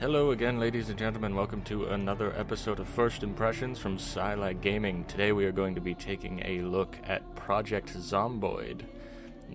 Hello again, ladies and gentlemen. Welcome to another episode of First Impressions from Silag Gaming. Today we are going to be taking a look at Project Zomboid.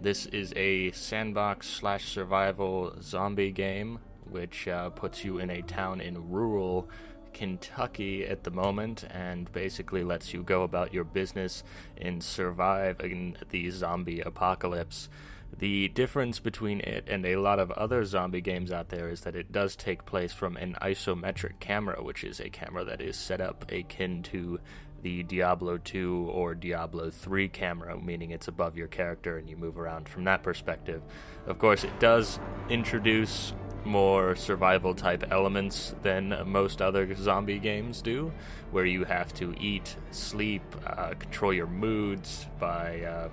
This is a sandbox/survival zombie game, which puts you in a town in rural Kentucky at the moment, and basically lets you go about your business and survive in the zombie apocalypse. The difference between it and a lot of other zombie games out there is that it does take place from an isometric camera, which is a camera that is set up akin to the Diablo 2 or Diablo 3 camera, meaning it's above your character and you move around from that perspective. Of course, it does introduce more survival type elements than most other zombie games do, where you have to eat, sleep, control your moods by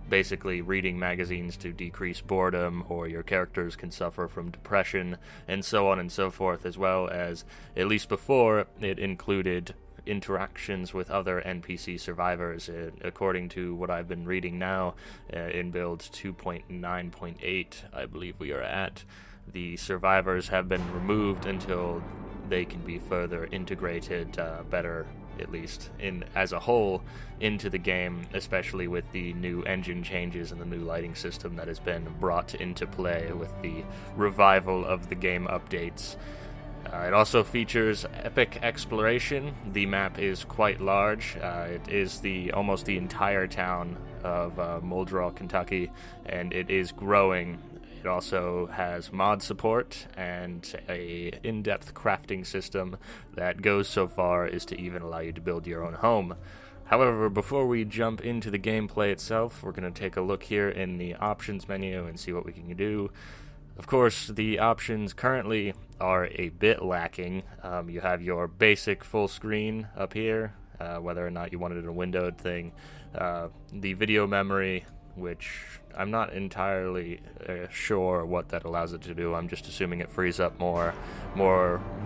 basically reading magazines to decrease boredom, or your characters can suffer from depression, and so on and so forth, as well as, at least before, it included interactions with other NPC survivors. According to what I've been reading now, in build 2.9.8, I believe we are at, the survivors have been removed until they can be further integrated better, at least as a whole, into the game, especially with the new engine changes and the new lighting system that has been brought into play with the revival of the game updates. It also features epic exploration. The map is quite large. It is almost the entire town of Muldraugh, Kentucky, and it is growing. It also has mod support and a in-depth crafting system that goes so far as to even allow you to build your own home. However, before we jump into the gameplay itself, we're going to take a look here in the options menu and see what we can do. Of course, the options currently are a bit lacking. You have your basic full screen up here, whether or not you wanted a windowed thing. The video memory, which I'm not entirely sure what that allows it to do. I'm just assuming it frees up more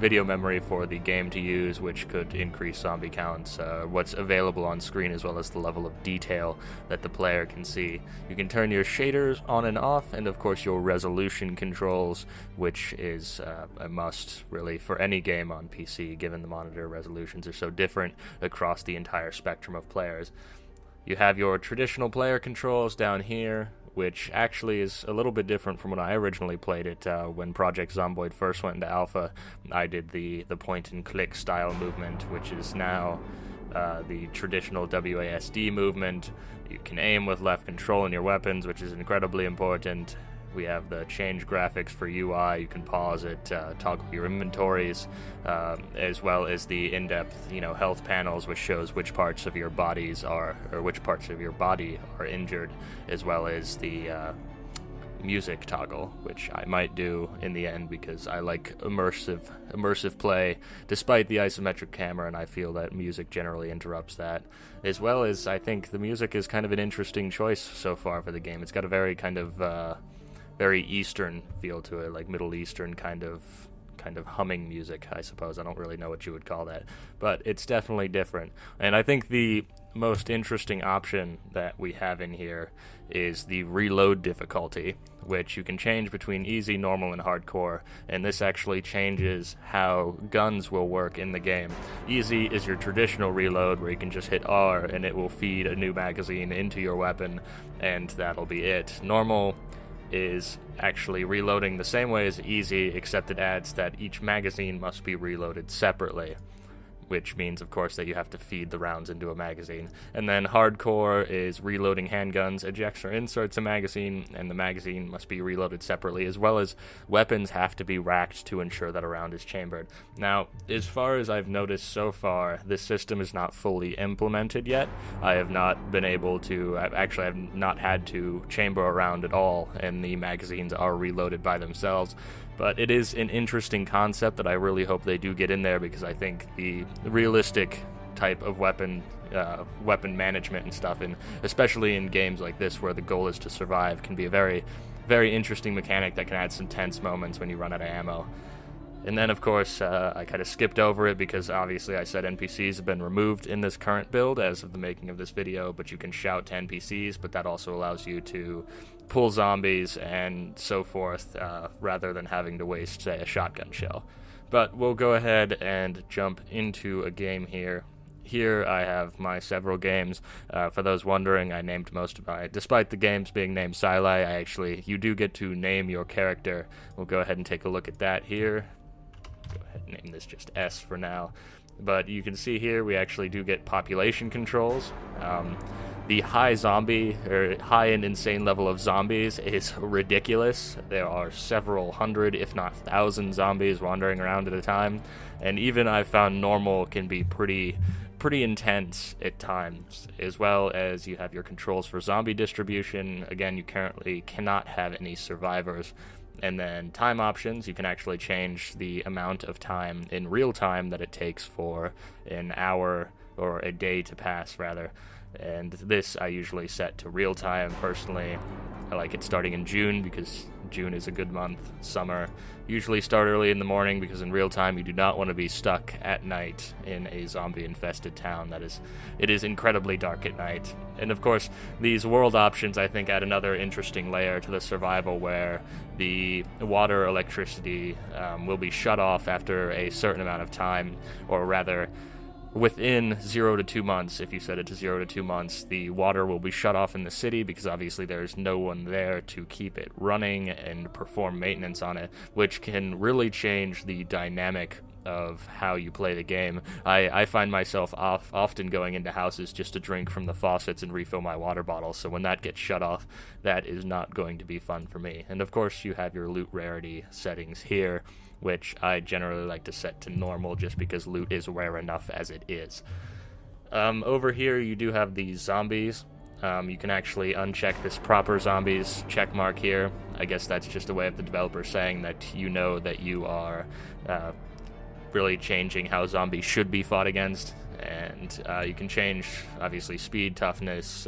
video memory for the game to use, which could increase zombie counts, what's available on screen, as well as the level of detail that the player can see. You can turn your shaders on and off, and of course your resolution controls, which is a must really for any game on PC, given the monitor resolutions are so different across the entire spectrum of players. You have your traditional player controls down here, which actually is a little bit different from when I originally played it. When Project Zomboid first went into alpha, I did the point-and-click style movement, which is now the traditional WASD movement. You can aim with left control in your weapons, which is incredibly important. We have the change graphics for UI. You can pause it, toggle your inventories, as well as the in-depth, health panels, which shows which parts of your bodies are, or which parts of your body are injured, as well as the music toggle, which I might do in the end because I like immersive play, despite the isometric camera, and I feel that music generally interrupts that. As well as, I think the music is kind of an interesting choice so far for the game. It's got a very kind of very Eastern feel to it, like Middle Eastern kind of humming music, I suppose. I don't really know what you would call that, but it's definitely different. And I think the most interesting option that we have in here is the reload difficulty, which you can change between easy, normal, and hardcore, and this actually changes how guns will work in the game. Easy is your traditional reload, where you can just hit R and it will feed a new magazine into your weapon, and that'll be it. Normal is actually reloading the same way as easy, except it adds that each magazine must be reloaded separately, which means, of course, that you have to feed the rounds into a magazine. And then hardcore is reloading handguns, ejects or inserts a magazine, and the magazine must be reloaded separately, as well as weapons have to be racked to ensure that a round is chambered. Now, as far as I've noticed so far, this system is not fully implemented yet. I have not been able to, actually I've not had to chamber a round at all, and the magazines are reloaded by themselves. But it is an interesting concept that I really hope they do get in there, because I think the realistic type of weapon management and stuff, and especially in games like this where the goal is to survive, can be a very, very interesting mechanic that can add some tense moments when you run out of ammo. And then, of course, I kind of skipped over it because obviously I said NPCs have been removed in this current build as of the making of this video, but you can shout to NPCs, but that also allows you to pull zombies and so forth, rather than having to waste, say, a shotgun shell. But we'll go ahead and jump into a game here. Here I have my several games. For those wondering, I named most of my... Despite the games being named Sili, you do get to name your character. We'll go ahead and take a look at that here. Go ahead and name this just S for now. But you can see here we actually do get population controls. The high and insane level of zombies is ridiculous. There are several hundred, if not thousand, zombies wandering around at a time. And even I've found normal can be pretty intense at times, as well as you have your controls for zombie distribution. Again, you currently cannot have any survivors. And then time options, you can actually change the amount of time in real time that it takes for an hour or a day to pass, rather. And this I usually set to real time personally. I like it starting in June because June is a good month. Summer usually start early in the morning because in real time you do not want to be stuck at night in a zombie infested town. It is incredibly dark at night. And of course these world options I think add another interesting layer to the survival, where the water, electricity will be shut off after a certain amount of time, or rather within 0 to 2 months. If you set it to 0 to 2 months, the water will be shut off in the city because obviously there's no one there to keep it running and perform maintenance on it, which can really change the dynamic of how you play the game. I find myself often going into houses just to drink from the faucets and refill my water bottles, so when that gets shut off, that is not going to be fun for me. And of course you have your loot rarity settings here, which I generally like to set to normal just because loot is rare enough as it is. Over here you do have these zombies. You can actually uncheck this proper zombies checkmark here. I guess that's just a way of the developer saying that you know that you are really changing how zombies should be fought against. And you can change, obviously, speed, toughness,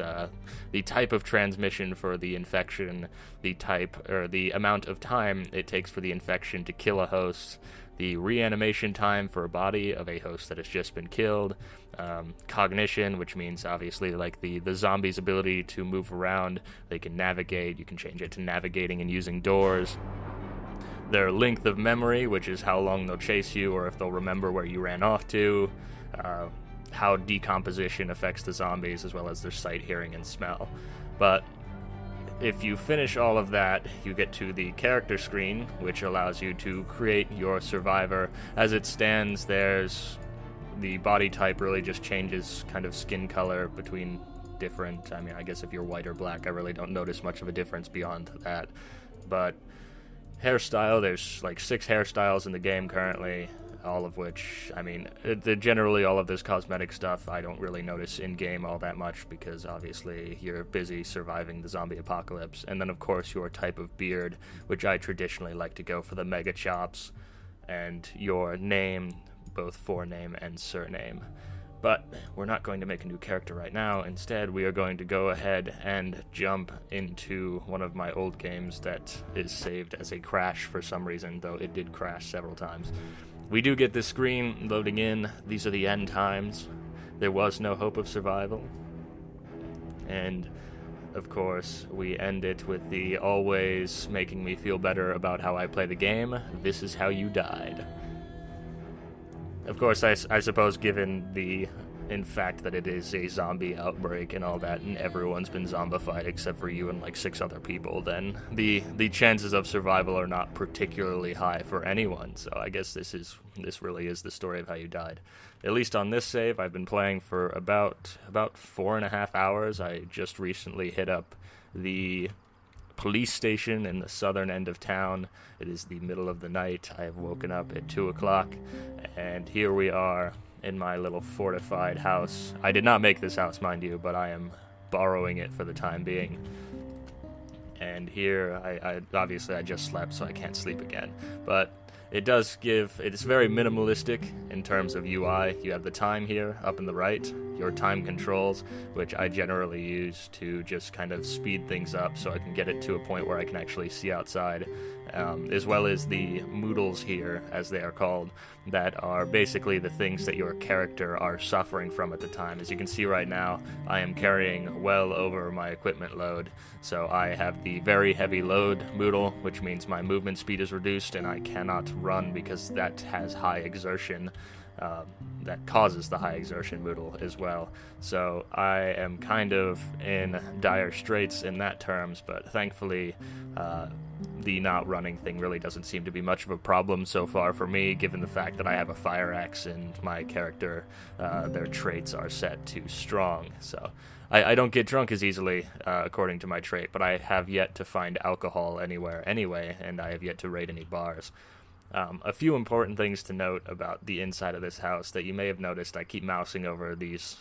the type of transmission for the infection, the amount of time it takes for the infection to kill a host, the reanimation time for a body of a host that has just been killed, cognition, which means, obviously, like the zombie's ability to move around. They can navigate. You can change it to navigating and using doors. Their length of memory, which is how long they'll chase you or if they'll remember where you ran off to. How decomposition affects the zombies, as well as their sight, hearing, and smell. But if you finish all of that, you get to the character screen, which allows you to create your survivor. As it stands, the body type really just changes kind of skin color between different. I mean, I guess if you're white or black, I really don't notice much of a difference beyond that. But hairstyle, there's like 6 hairstyles in the game currently. All of which, I mean, generally all of this cosmetic stuff I don't really notice in-game all that much because obviously you're busy surviving the zombie apocalypse. And then, of course, your type of beard, which I traditionally like to go for the mega chops, and your name, both forename and surname. But we're not going to make a new character right now. Instead, we are going to go ahead and jump into one of my old games that is saved as a crash for some reason, though it did crash several times. We do get this screen loading in. These are the end times. There was no hope of survival. And, of course, we end it with the always making me feel better about how I play the game. This is how you died. Of course, I suppose given the fact that it is a zombie outbreak and all that, and everyone's been zombified except for you and like 6 other people, then the chances of survival are not particularly high for anyone. So I guess this really is the story of how you died. At least on this save, I've been playing for about 4.5 hours. I just recently hit up the police station in the southern end of town. It is the middle of the night. I have woken up at 2 o'clock, and here we are in my little fortified house. I did not make this house, mind you, but I am borrowing it for the time being. And here, I obviously I just slept, so I can't sleep again. But it's very minimalistic in terms of UI. You have the time here up in the right, your time controls, which I generally use to just kind of speed things up so I can get it to a point where I can actually see outside. as well as the moodles here, as they are called, that are basically the things that your character are suffering from at the time. As you can see right now, I am carrying well over my equipment load, so I have the very heavy load moodle, which means my movement speed is reduced and I cannot run because that has high exertion. That causes the high exertion moodle as well. So I am kind of in dire straits in that terms, but thankfully the not running thing really doesn't seem to be much of a problem so far for me, given the fact that I have a fire axe and my character, their traits are set to strong. So I don't get drunk as easily, according to my trait, but I have yet to find alcohol anywhere anyway, and I have yet to raid any bars. A few important things to note about the inside of this house that you may have noticed. I keep mousing over these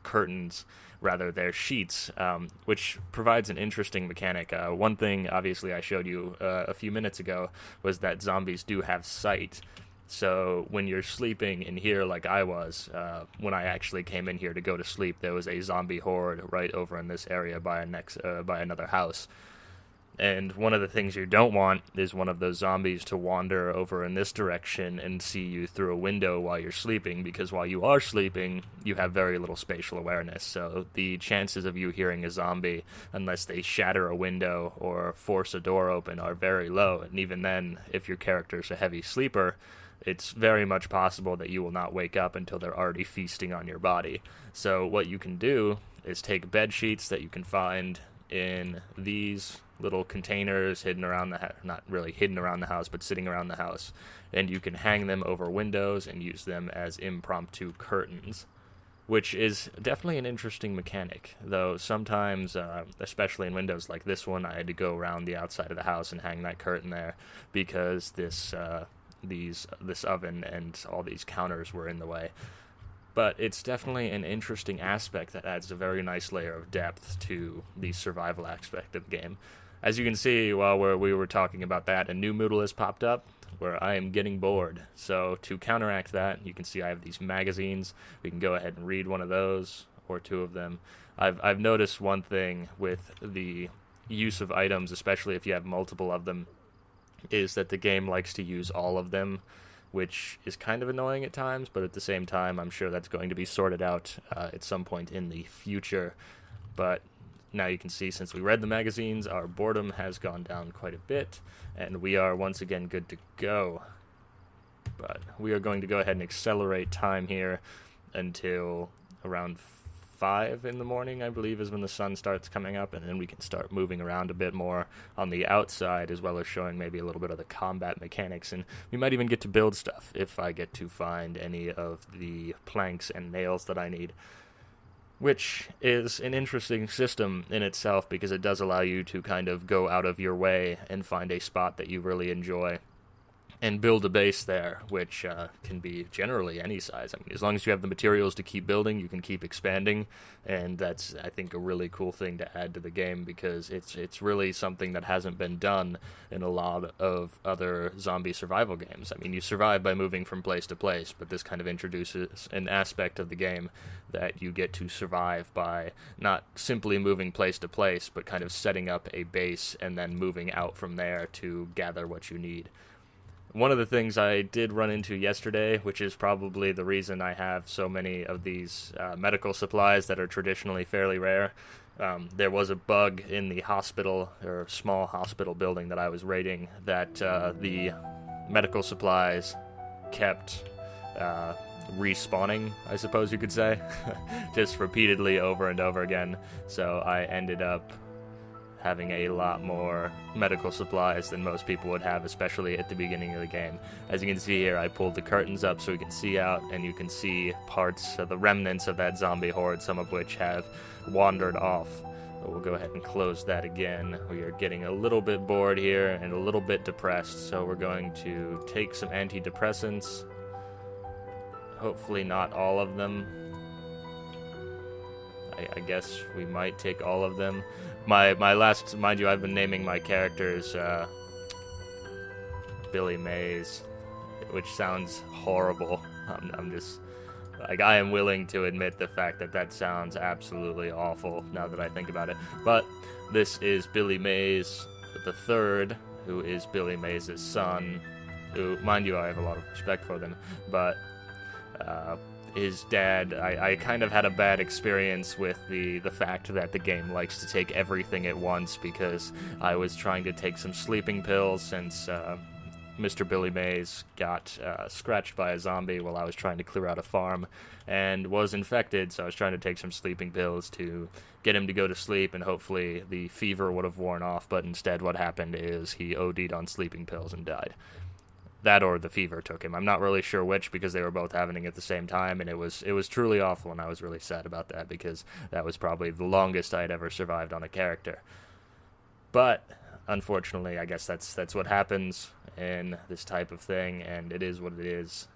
curtains, rather they're sheets, which provides an interesting mechanic. One thing, obviously, I showed you a few minutes ago was that zombies do have sight. So when you're sleeping in here like I was, when I actually came in here to go to sleep, there was a zombie horde right over in this area by another house. And one of the things you don't want is one of those zombies to wander over in this direction and see you through a window while you're sleeping, because while you are sleeping, you have very little spatial awareness. So the chances of you hearing a zombie, unless they shatter a window or force a door open, are very low. And even then, if your character's a heavy sleeper, it's very much possible that you will not wake up until they're already feasting on your body. So what you can do is take bed sheets that you can find in these little containers hidden around the not really hidden around the house, but sitting around the house, and you can hang them over windows and use them as impromptu curtains, which is definitely an interesting mechanic, though sometimes, especially in windows like this one, I had to go around the outside of the house and hang that curtain there because this oven and all these counters were in the way. But it's definitely an interesting aspect that adds a very nice layer of depth to the survival aspect of the game. As you can see, while we were talking about that, a new moodle has popped up where I am getting bored. So to counteract that, you can see I have these magazines. We can go ahead and read one of those, or two of them. I've noticed one thing with the use of items, especially if you have multiple of them, is that the game likes to use all of them, which is kind of annoying at times, but at the same time, I'm sure that's going to be sorted out at some point in the future. But now you can see, since we read the magazines, our boredom has gone down quite a bit, and we are once again good to go. But we are going to go ahead and accelerate time here until around 5 in the morning, I believe, is when the sun starts coming up, and then we can start moving around a bit more on the outside, as well as showing maybe a little bit of the combat mechanics, and we might even get to build stuff if I get to find any of the planks and nails that I need, which is an interesting system in itself because it does allow you to kind of go out of your way and find a spot that you really enjoy and build a base there, which can be generally any size. I mean, as long as you have the materials to keep building, you can keep expanding, and that's, I think, a really cool thing to add to the game because it's really something that hasn't been done in a lot of other zombie survival games. I mean, you survive by moving from place to place, but this kind of introduces an aspect of the game that you get to survive by not simply moving place to place, but kind of setting up a base and then moving out from there to gather what you need. One of the things I did run into yesterday, which is probably the reason I have so many of these medical supplies that are traditionally fairly rare, there was a bug in the hospital, or small hospital building that I was raiding, that the medical supplies kept respawning, I suppose you could say, just repeatedly over and over again. So I ended up having a lot more medical supplies than most people would have, especially at the beginning of the game. As you can see here, I pulled the curtains up so we can see out, and you can see parts of the remnants of that zombie horde, some of which have wandered off. But we'll go ahead and close that again. We are getting a little bit bored here and a little bit depressed, so we're going to take some antidepressants. Hopefully not all of them. I guess we might take all of them. My last, mind you, I've been naming my characters Billy Mays, which sounds horrible. I'm just, like, I am willing to admit the fact that sounds absolutely awful now that I think about it. But this is Billy Mays the third, who is Billy Mays' son, who, mind you, I have a lot of respect for them, but his dad, I kind of had a bad experience with the fact that the game likes to take everything at once, because I was trying to take some sleeping pills since Mr. Billy Mays got scratched by a zombie while I was trying to clear out a farm and was infected, so I was trying to take some sleeping pills to get him to go to sleep, and hopefully the fever would have worn off, but instead what happened is he OD'd on sleeping pills and died. That or the fever took him. I'm not really sure which, because they were both happening at the same time, and it was truly awful, and I was really sad about that, because that was probably the longest I had ever survived on a character. But unfortunately, I guess that's what happens in this type of thing, and it is what it is.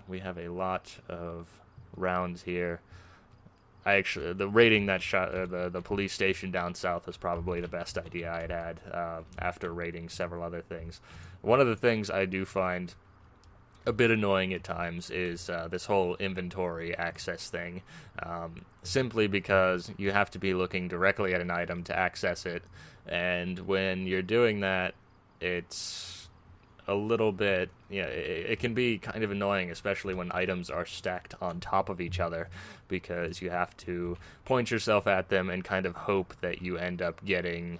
We have a lot of rounds here. The raiding that shot the police station down south was probably the best idea I had after raiding several other things. One of the things I do find a bit annoying at times is this whole inventory access thing, simply because you have to be looking directly at an item to access it, and when you're doing that, it's a little bit, it can be kind of annoying, especially when items are stacked on top of each other, because you have to point yourself at them and kind of hope that you end up getting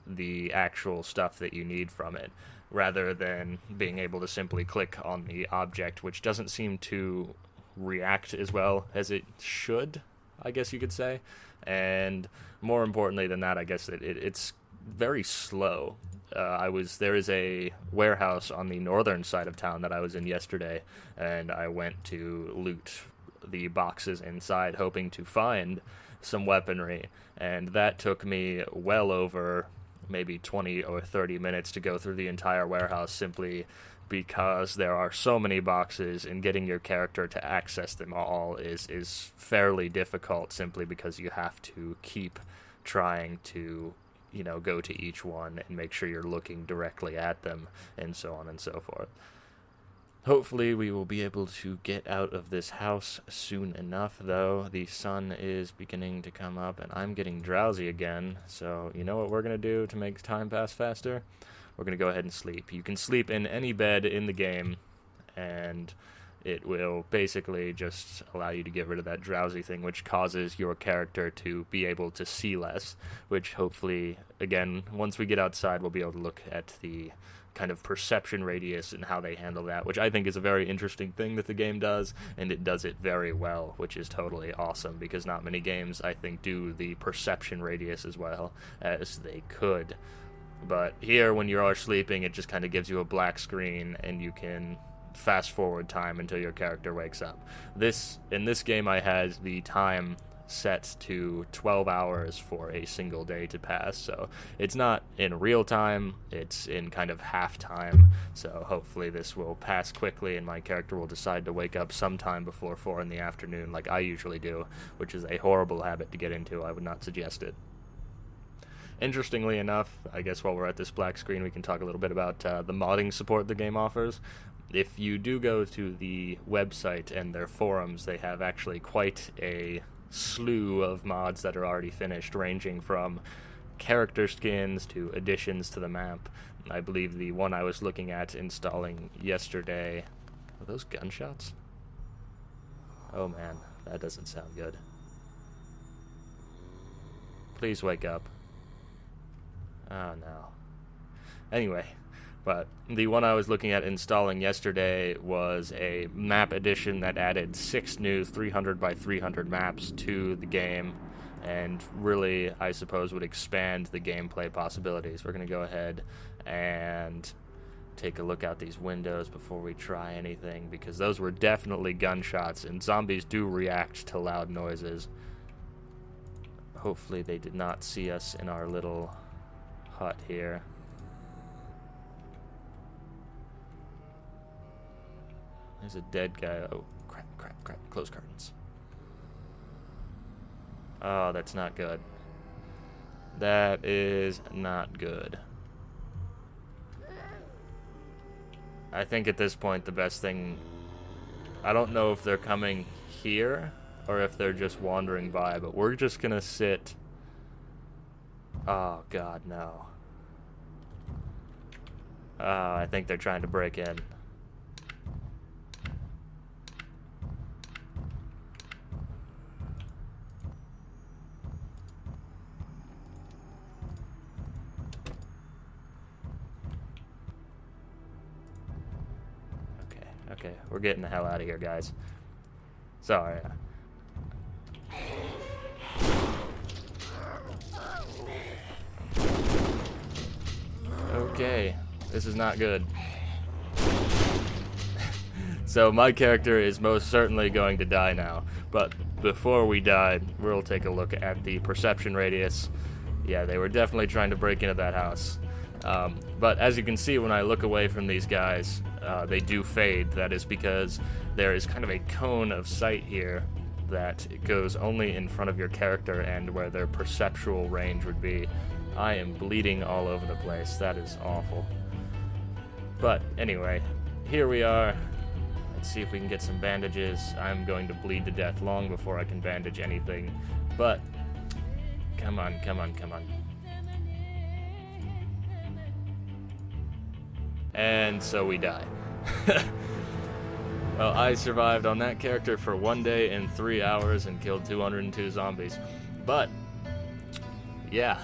the actual stuff that you need from it, rather than being able to simply click on the object, which doesn't seem to react as well as it should, I guess you could say. And more importantly than that, I guess it's very slow. There is a warehouse on the northern side of town that I was in yesterday, and I went to loot the boxes inside, hoping to find some weaponry, and that took me well over maybe 20 or 30 minutes to go through the entire warehouse, simply because there are so many boxes, and getting your character to access them all is fairly difficult, simply because you have to keep trying to go to each one and make sure you're looking directly at them, and so on and so forth. Hopefully we will be able to get out of this house soon enough, though. The sun is beginning to come up, and I'm getting drowsy again, so you know what we're going to do to make time pass faster? We're going to go ahead and sleep. You can sleep in any bed in the game, and it will basically just allow you to get rid of that drowsy thing, which causes your character to be able to see less, which hopefully, again, once we get outside, we'll be able to look at the kind of perception radius and how they handle that, which I think is a very interesting thing that the game does, and it does it very well, which is totally awesome, because not many games, I think, do the perception radius as well as they could. But here, when you are sleeping, it just kind of gives you a black screen, and you can fast forward time until your character wakes up. In this game, I had the time set to 12 hours for a single day to pass, so it's not in real time, it's in kind of half time, so hopefully this will pass quickly and my character will decide to wake up sometime before 4 in the afternoon like I usually do, which is a horrible habit to get into. I would not suggest it. Interestingly enough, I guess while we're at this black screen, we can talk a little bit about the modding support the game offers. If you do go to the website and their forums, they have actually quite a slew of mods that are already finished, ranging from character skins to additions to the map. I believe the one I was looking at installing yesterday... Are those gunshots? Oh man, that doesn't sound good. Please wake up. Oh no. Anyway, but the one I was looking at installing yesterday was a map edition that added 6 new 300 by 300 maps to the game, and really, I suppose, would expand the gameplay possibilities. We're going to go ahead and take a look out these windows before we try anything, because those were definitely gunshots, and zombies do react to loud noises. Hopefully they did not see us in our little hut here. There's a dead guy. Oh, crap, crap, crap. Close curtains. Oh, that's not good. That is not good. I think at this point the best thing... I don't know if they're coming here or if they're just wandering by, but we're just gonna sit... Oh, God, no. I think they're trying to break in. Okay, we're getting the hell out of here, guys. Sorry. Okay, this is not good. So my character is most certainly going to die now, but before we die, we'll take a look at the perception radius. Yeah, they were definitely trying to break into that house. But as you can see, when I look away from these guys, they do fade. That is because there is kind of a cone of sight here that goes only in front of your character and where their perceptual range would be. I am bleeding all over the place. That is awful. But anyway, here we are. Let's see if we can get some bandages. I'm going to bleed to death long before I can bandage anything. But come on, come on, come on. And so we die. Well, I survived on that character for 1 day and 3 hours and killed 202 zombies. But, yeah.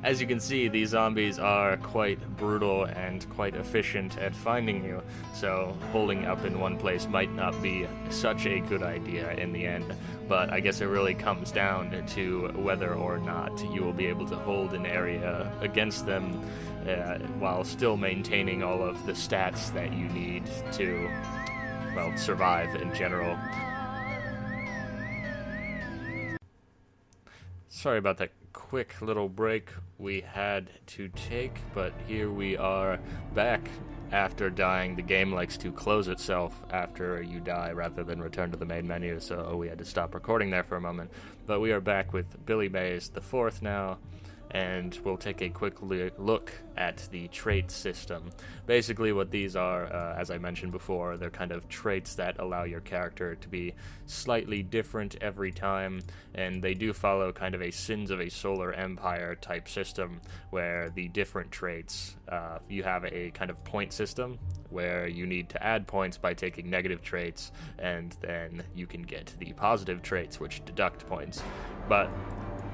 As you can see, these zombies are quite brutal and quite efficient at finding you, so holding up in one place might not be such a good idea in the end, but I guess it really comes down to whether or not you will be able to hold an area against them while still maintaining all of the stats that you need to, well, survive in general. Sorry about that quick little break we had to take, but here we are back after dying. The game likes to close itself after you die rather than return to the main menu, so we had to stop recording there for a moment. But we are back with Billy Mays the Fourth now, and we'll take a quick look at the trait system. Basically what these are, as I mentioned before, they're kind of traits that allow your character to be slightly different every time, and they do follow kind of a Sins of a Solar Empire type system, where the different traits, you have a kind of point system, where you need to add points by taking negative traits, and then you can get the positive traits, which deduct points. But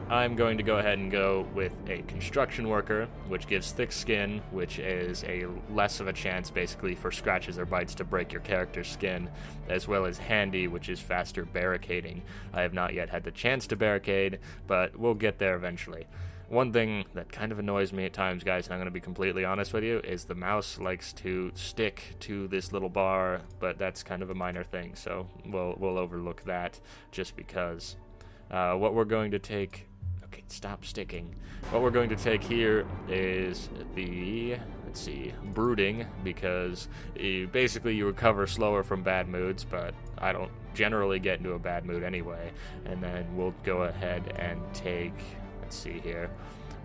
I'm going to go ahead and go with a construction worker, which gives thick skin, which is a less of a chance basically for scratches or bites to break your character's skin, as well as handy, which is faster barricading. I have not yet had the chance to barricade, but we'll get there eventually. One thing that kind of annoys me at times, guys, and I'm going to be completely honest with you, is the mouse likes to stick to this little bar, but that's kind of a minor thing, so we'll overlook that just because. What we're going to take... Okay, stop sticking. What we're going to take here is the, let's see, brooding, because basically you recover slower from bad moods, but I don't generally get into a bad mood anyway. And then we'll go ahead and take, let's see here,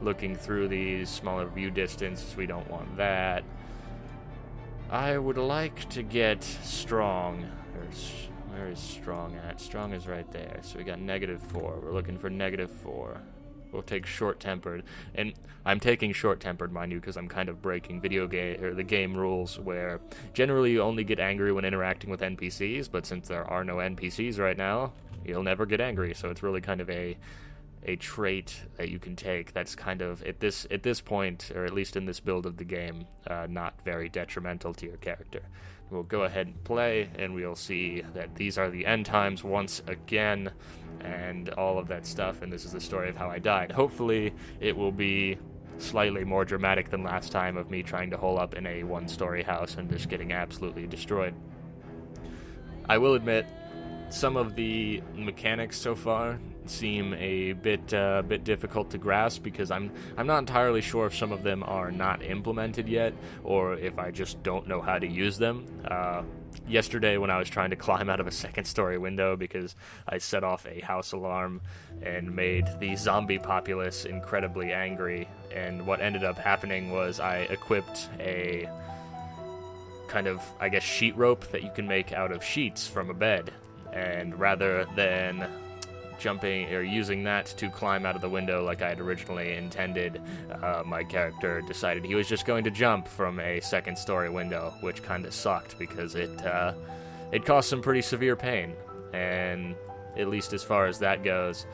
looking through these, smaller view distance, we don't want that. I would like to get strong. Where is strong at? Strong is right there. So we got -4. We're looking for -4. We'll take short-tempered, and I'm taking short-tempered, mind you, because I'm kind of breaking the game rules, where generally you only get angry when interacting with NPCs, but since there are no NPCs right now, you'll never get angry. So it's really kind of a trait that you can take that's kind of at this point, or at least in this build of the game, not very detrimental to your character. We'll go ahead and play, and we'll see that these are the end times once again, and all of that stuff, and this is the story of how I died. Hopefully it will be slightly more dramatic than last time of me trying to hole up in a one-story house and just getting absolutely destroyed. I will admit, some of the mechanics so far seem a bit difficult to grasp, because I'm not entirely sure if some of them are not implemented yet, or if I just don't know how to use them. Yesterday, when I was trying to climb out of a second-story window because I set off a house alarm and made the zombie populace incredibly angry, and what ended up happening was I equipped a kind of, I guess, sheet rope that you can make out of sheets from a bed, and rather than jumping or using that to climb out of the window like I had originally intended, my character decided he was just going to jump from a second-story window, which kind of sucked because it caused some pretty severe pain, and at least as far as that goes,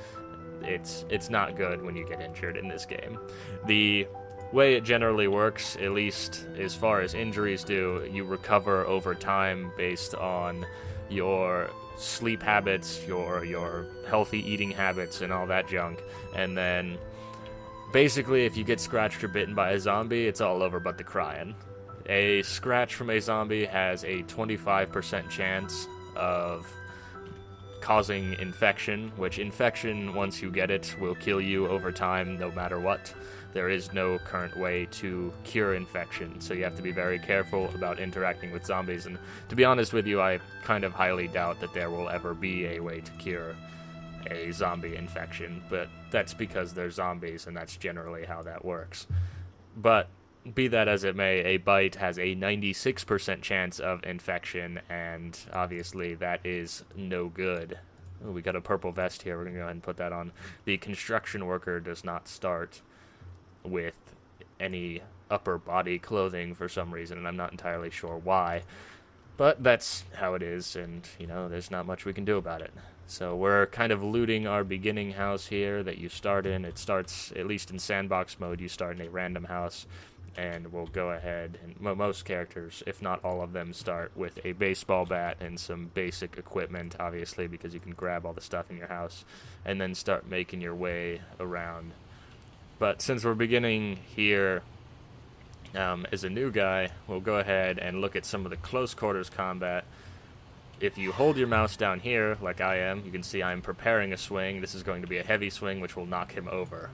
it's not good when you get injured in this game. The way it generally works, at least as far as injuries do, you recover over time based on your sleep habits, your healthy eating habits, and all that junk. And then basically if you get scratched or bitten by a zombie, it's all over but the crying. A scratch from a zombie has a 25% chance of causing infection, which infection, once you get it, will kill you over time no matter what. There is no current way to cure infection, so you have to be very careful about interacting with zombies. And to be honest with you, I kind of highly doubt that there will ever be a way to cure a zombie infection, but that's because they're zombies, and that's generally how that works. But be that as it may, a bite has a 96% chance of infection, and obviously that is no good. Ooh, we got a purple vest here. We're going to go ahead and put that on. The construction worker does not start with any upper body clothing for some reason, and I'm not entirely sure why. But that's how it is, and, you know, there's not much we can do about it. So we're kind of looting our beginning house here that you start in. It starts, at least in sandbox mode, you start in a random house. And we'll go ahead, and most characters, if not all of them, start with a baseball bat and some basic equipment, obviously, because you can grab all the stuff in your house, and then start making your way around. But since we're beginning here as a new guy, we'll go ahead and look at some of the close quarters combat. If you hold your mouse down here, like I am, you can see I'm preparing a swing. This is going to be a heavy swing, which will knock him over.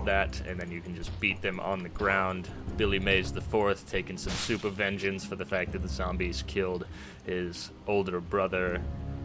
That, and then you can just beat them on the ground. Billy Mays IV taking some soup of vengeance for the fact that the zombies killed his older brother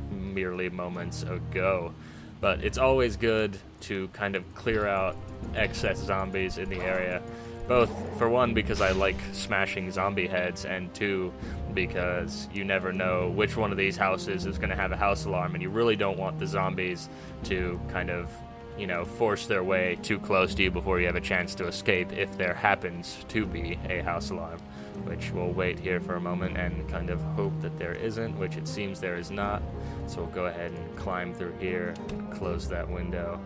merely moments ago. But it's always good to kind of clear out excess zombies in the area, both for one because I like smashing zombie heads, and two because you never know which one of these houses is going to have a house alarm, and you really don't want the zombies to kind of, you know, force their way too close to you before you have a chance to escape if there happens to be a house alarm, which we'll wait here for a moment and kind of hope that there isn't, which it seems there is not. So we'll go ahead and climb through here, close that window.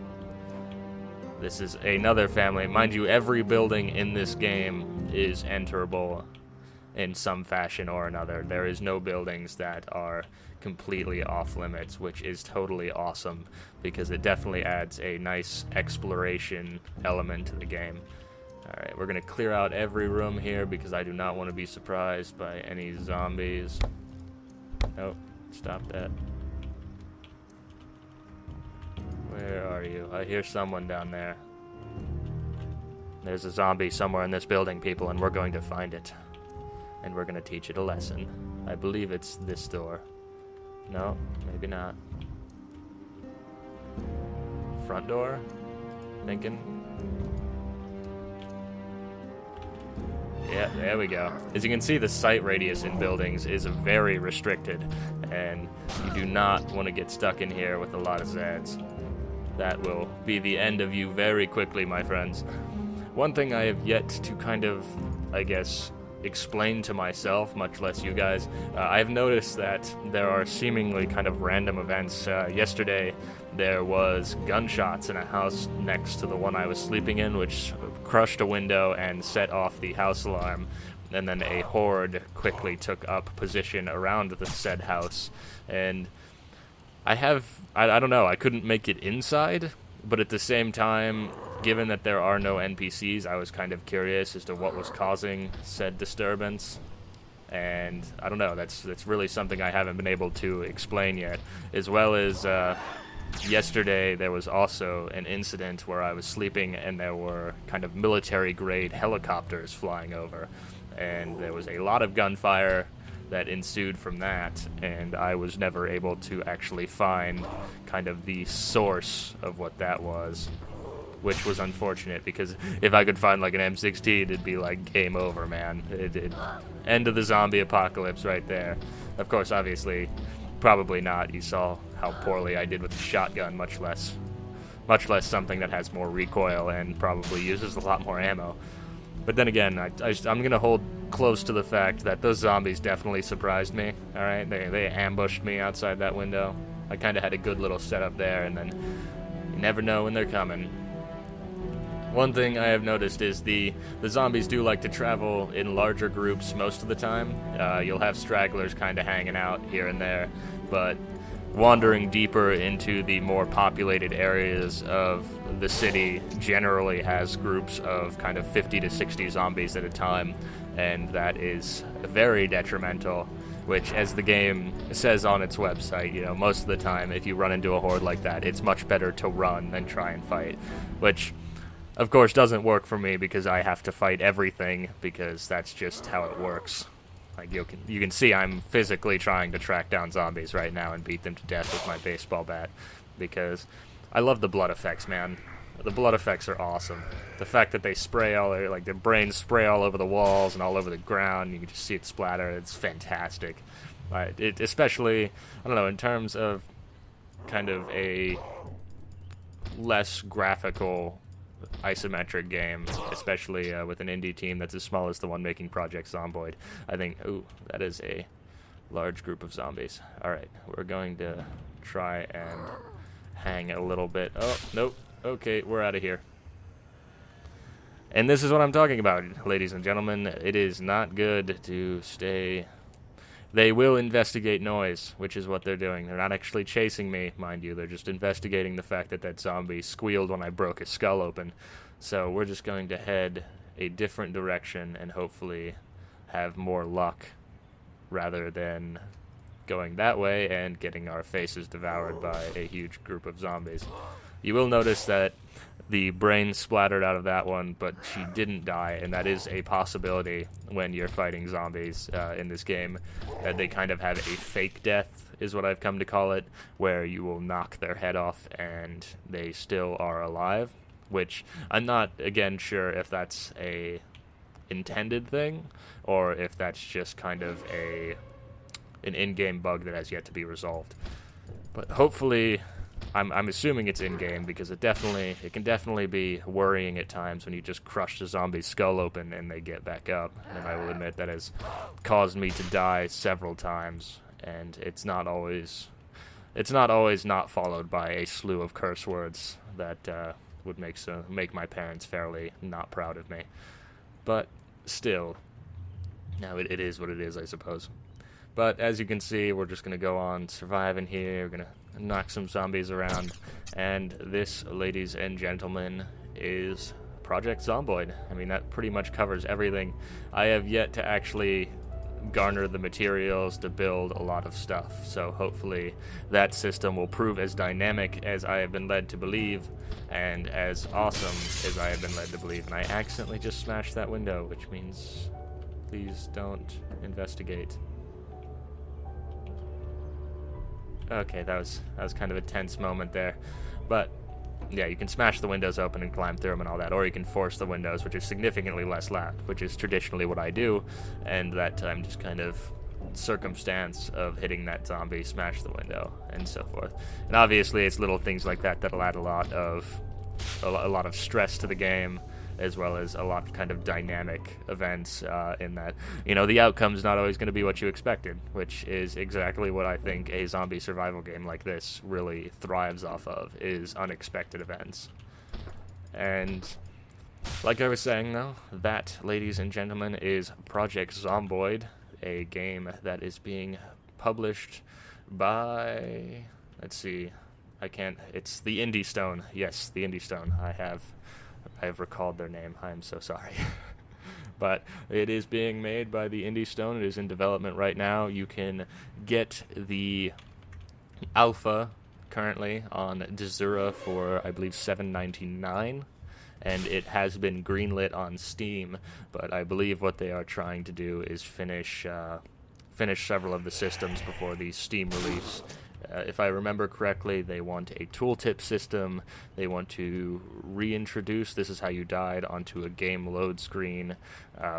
This is another family. Mind you, every building in this game is enterable in some fashion or another. There is no buildings that are completely off limits, which is totally awesome because it definitely adds a nice exploration element to the game. Alright, we're going to clear out every room here because I do not want to be surprised by any zombies. Nope, stop that. Where are you? I hear someone down there. There's a zombie somewhere in this building, people, and we're going to find it. And we're going to teach it a lesson. I believe it's this door. No, maybe not. Front door? Thinking. Yeah, there we go. As you can see, the sight radius in buildings is very restricted, and you do not want to get stuck in here with a lot of Zads. That will be the end of you very quickly, my friends. One thing I have yet to kind of, I guess, explain to myself, much less you guys, I've noticed that there are seemingly kind of random events. Yesterday, there was gunshots in a house next to the one I was sleeping in, which crushed a window and set off the house alarm. And then a horde quickly took up position around the said house. And I don't know, I couldn't make it inside, but at the same time, given that there are no NPCs, I was kind of curious as to what was causing said disturbance. And I don't know, that's really something I haven't been able to explain yet. As well as yesterday, there was also an incident where I was sleeping and there were kind of military-grade helicopters flying over. And there was a lot of gunfire that ensued from that, and I was never able to actually find kind of the source of what that was, which was unfortunate, because if I could find like an M16, it'd be like game over, man. It'd end of the zombie apocalypse right there. Of course, obviously, probably not. You saw how how poorly I did with the shotgun, much less something that has more recoil and probably uses a lot more ammo. But then again, I'm going to hold close to the fact that those zombies definitely surprised me, alright? They ambushed me outside that window. I kind of had a good little setup there, and then you never know when they're coming. One thing I have noticed is the zombies do like to travel in larger groups most of the time. You'll have stragglers kind of hanging out here and there, but wandering deeper into the more populated areas of the city generally has groups of kind of 50 to 60 zombies at a time, and that is very detrimental, which, as the game says on its website, you know, most of the time if you run into a horde like that, it's much better to run than try and fight, which of course doesn't work for me because I have to fight everything, because that's just how it works. Like, you can see I'm physically trying to track down zombies right now and beat them to death with my baseball bat, because I love the blood effects, man. The blood effects are awesome. The fact that they spray like their brains spray all over the walls and all over the ground, you can just see it splatter, it's fantastic. It especially, I don't know, in terms of kind of a less graphical isometric game, especially with an indie team that's as small as the one making Project Zomboid, I think, ooh, that is a large group of zombies. Alright, we're going to try and hang a little bit. Oh, nope. Okay, we're out of here. And this is what I'm talking about, ladies and gentlemen. It is not good to stay. They will investigate noise, which is what they're doing. They're not actually chasing me, mind you. They're just investigating the fact that that zombie squealed when I broke his skull open. So we're just going to head a different direction and hopefully have more luck rather than going that way and getting our faces devoured by a huge group of zombies. You will notice that the brain splattered out of that one, but she didn't die, and that is a possibility when you're fighting zombies in this game. They kind of have a fake death, is what I've come to call it, where you will knock their head off and they still are alive, which I'm not, again, sure if that's a intended thing or if that's just kind of an in-game bug that has yet to be resolved. But hopefully, I'm assuming it's in-game, because it can definitely be worrying at times when you just crush the zombie's skull open and they get back up. And I will admit that has caused me to die several times, and it's not always not followed by a slew of curse words that would make my parents fairly not proud of me. But still, now it is what it is, I suppose. But as you can see, we're just going to go on surviving here. We're going to knock some zombies around. And this, ladies and gentlemen, is Project Zomboid. I mean, that pretty much covers everything. I have yet to actually garner the materials to build a lot of stuff. So hopefully that system will prove as dynamic as I have been led to believe, and as awesome as I have been led to believe. And I accidentally just smashed that window, which means please don't investigate. Okay, that was kind of a tense moment there. But yeah, you can smash the windows open and climb through them and all that, or you can force the windows, which is significantly less loud, which is traditionally what I do, and that time just kind of circumstance of hitting that zombie, smash the window, and so forth. And obviously it's little things like that that'll add a lot of stress to the game, as well as a lot of kind of dynamic events in that, you know, the outcome's not always going to be what you expected, which is exactly what I think a zombie survival game like this really thrives off of, is unexpected events. And like I was saying, though, that, ladies and gentlemen, is Project Zomboid, a game that is being published by, let's see, it's the Indie Stone. Yes, the Indie Stone. I have recalled their name. I am so sorry. But it is being made by the Indie Stone. It is in development right now. You can get the alpha currently on Desura for, I believe, $7.99, and it has been greenlit on Steam. But I believe what they are trying to do is finish several of the systems before the Steam release If I remember correctly, they want a tooltip system. They want to reintroduce "this is how you died" onto a game load screen,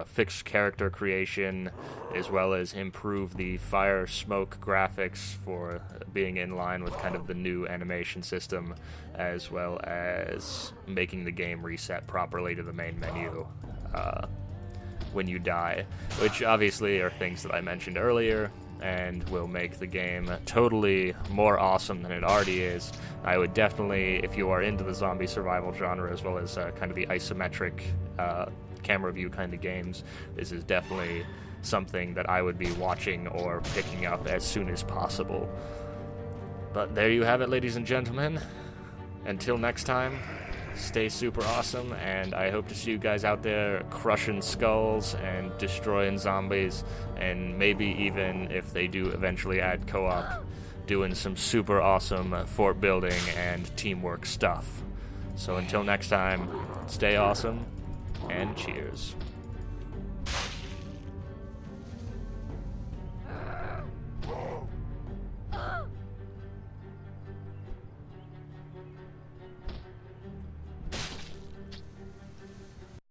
fix character creation, as well as improve the fire smoke graphics for being in line with kind of the new animation system, as well as making the game reset properly to the main menu when you die, which obviously are things that I mentioned earlier and will make the game totally more awesome than it already is. I would definitely, if you are into the zombie survival genre as well as kind of the isometric camera view kind of games, this is definitely something that I would be watching or picking up as soon as possible. But there you have it, ladies and gentlemen. Until next time, stay super awesome, and I hope to see you guys out there crushing skulls and destroying zombies, and maybe even, if they do eventually add co-op, doing some super awesome fort building and teamwork stuff. So until next time, stay awesome, and cheers.